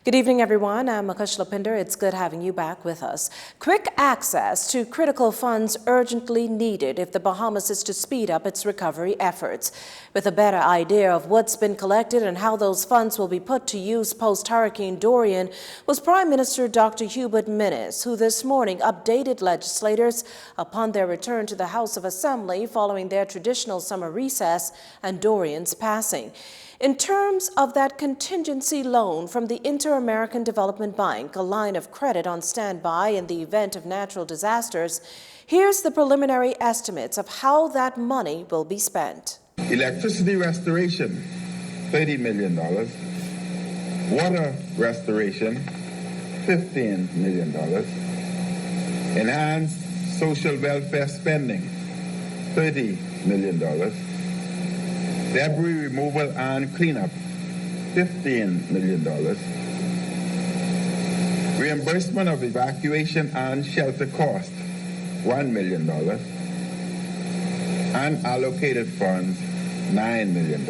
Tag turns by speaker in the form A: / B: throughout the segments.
A: Good evening, everyone. I'm Akush Lapinder. It's good having you back with us. Quick access to critical funds urgently needed if the Bahamas is to speed up its recovery efforts. With a better idea of what's been collected and how those funds will be put to use post-Hurricane Dorian was Prime Minister Dr. Hubert Minnis, who this morning updated legislators upon their return to the House of Assembly following their traditional summer recess and Dorian's passing. In terms of that contingency loan from the Inter-American Development Bank, a line of credit on standby in the event of natural disasters, here's the preliminary estimates of how that money will be spent.
B: Electricity restoration, $30 million. Water restoration, $15 million. Enhanced social welfare spending, $30 million. Debris removal and cleanup, $15 million. Reimbursement of evacuation and shelter cost, $1 million. Unallocated funds, $9 million.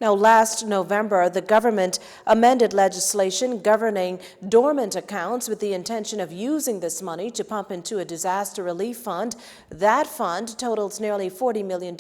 A: Now, last November, the government amended legislation governing dormant accounts with the intention of using this money to pump into a disaster relief fund. That fund totals nearly $40 million,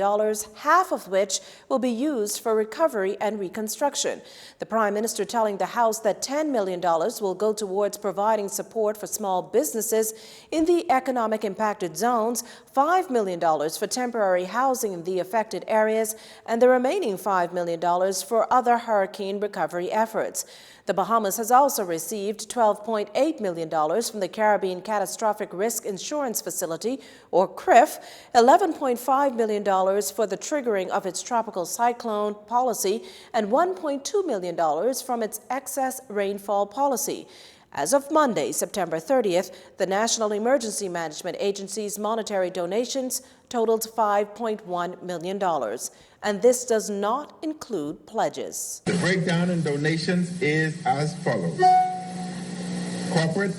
A: half of which will be used for recovery and reconstruction. The Prime Minister telling the House that $10 million will go towards providing support for small businesses in the economic impacted zones, $5 million for temporary housing in the affected areas, and the remaining $5 million for other hurricane recovery efforts. The Bahamas has also received $12.8 million from the Caribbean Catastrophic Risk Insurance Facility, or CRIF, $11.5 million for the triggering of its tropical cyclone policy, and $1.2 million from its excess rainfall policy. As of Monday, September 30th, the National Emergency Management Agency's monetary donations totaled $5.1 million. And this does not include pledges.
B: The breakdown in donations is as follows. Corporate,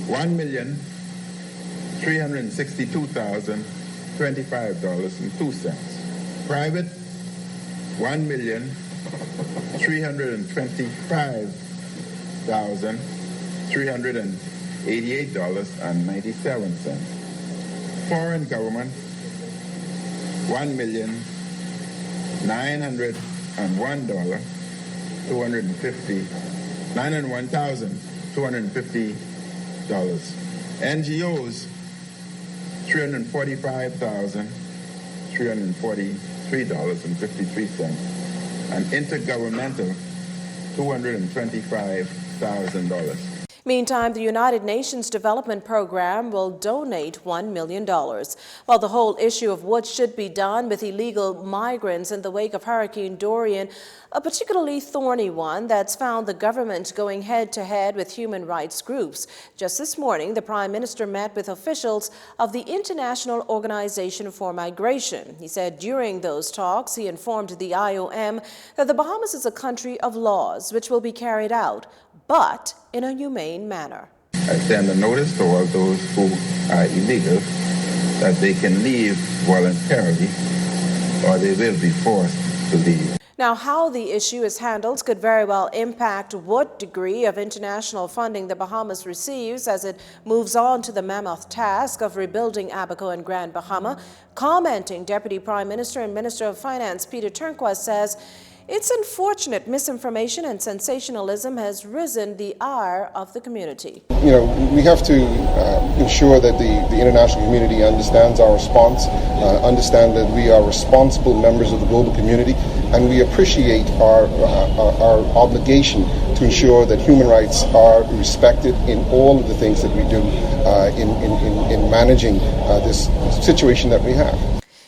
B: $1,362,025.02. Private, $1,325,388.97. Foreign government, $901,250. NGOs, $345,343.53. And intergovernmental, $225,000.
A: Meantime, the United Nations Development Program will donate $1 million. While the whole issue of what should be done with illegal migrants in the wake of Hurricane Dorian, a particularly thorny one that's found the government going head-to-head with human rights groups. Just this morning, the Prime Minister met with officials of the International Organization for Migration. He said during those talks, he informed the IOM that the Bahamas is a country of laws which will be carried out, but in a humane manner.
B: I send a notice to all those who are illegal that they can leave voluntarily or they will be forced to leave.
A: Now, how the issue is handled could very well impact what degree of international funding the Bahamas receives as it moves on to the mammoth task of rebuilding Abaco and Grand Bahama. Commenting, Deputy Prime Minister and Minister of Finance Peter Turnquoise says, "It's unfortunate misinformation and sensationalism has risen the ire of the community."
C: You know, we have to ensure that the international community understands our response, understand that we are responsible members of the global community, and we appreciate our obligation to ensure that human rights are respected in all of the things that we do in managing this situation that we have.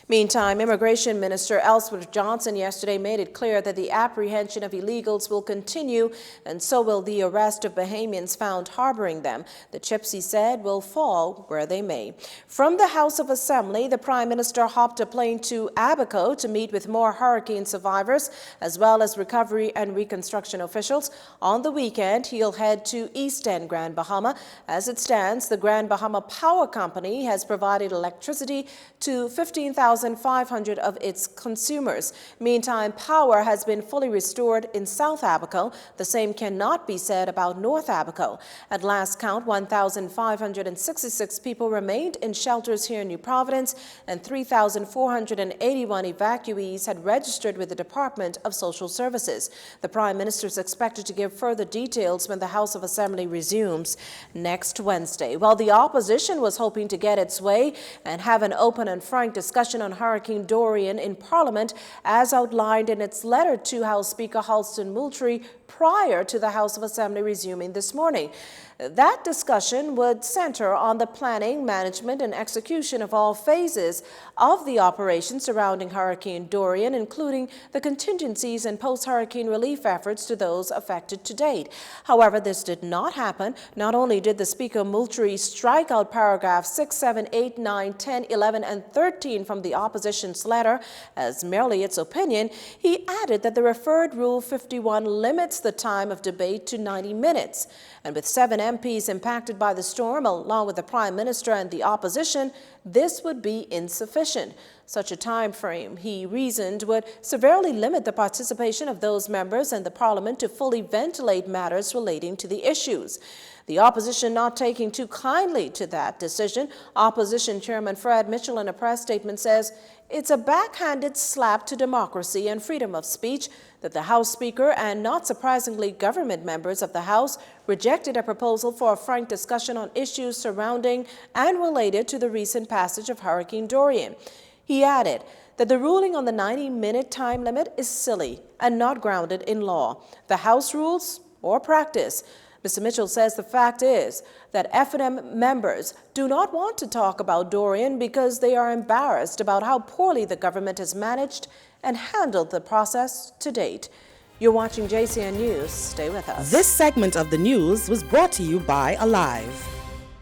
A: Meantime, Immigration Minister Ellsworth Johnson yesterday made it clear that the apprehension of illegals will continue, and so will the arrest of Bahamians found harboring them. The chips, he said, will fall where they may. From the House of Assembly, the Prime Minister hopped a plane to Abaco to meet with more hurricane survivors, as well as recovery and reconstruction officials. On the weekend, he'll head to East End, Grand Bahama. As it stands, the Grand Bahama Power Company has provided electricity to 15,000 1,500 of its consumers. Meantime, power has been fully restored in South Abaco. The same cannot be said about North Abaco. At last count, 1,566 people remained in shelters here in New Providence, and 3,481 evacuees had registered with the Department of Social Services. The Prime Minister is expected to give further details when the House of Assembly resumes next Wednesday. While the opposition was hoping to get its way and have an open and frank discussion on Hurricane Dorian in Parliament, as outlined in its letter to House Speaker Halston Moultrie prior to the House of Assembly resuming this morning. That discussion would center on the planning, management, and execution of all phases of the operation surrounding Hurricane Dorian, including the contingencies and post-hurricane relief efforts to those affected to date. However, this did not happen. Not only did the Speaker Moultrie strike out paragraphs 6, 7, 8, 9, 10, 11, and 13 from the opposition's letter as merely its opinion, he added that the referred Rule 51 limits the time of debate to 90 minutes. And with 7 MPs impacted by the storm, along with the Prime Minister and the opposition, this would be insufficient. Such a time frame, he reasoned, would severely limit the participation of those members in the Parliament to fully ventilate matters relating to the issues. The opposition not taking too kindly to that decision, Opposition Chairman Fred Mitchell in a press statement says it's a backhanded slap to democracy and freedom of speech that the House Speaker and, not surprisingly, government members of the House rejected a proposal for a frank discussion on issues surrounding and related to the recent passage of Hurricane Dorian. He added that the ruling on the 90-minute time limit is silly and not grounded in law, the House rules, or practice. Mr. Mitchell says the fact is that F&M members do not want to talk about Dorian because they are embarrassed about how poorly the government has managed and handled the process to date. You're watching JCN News. Stay with us.
D: This segment of the news was brought to you by Alive.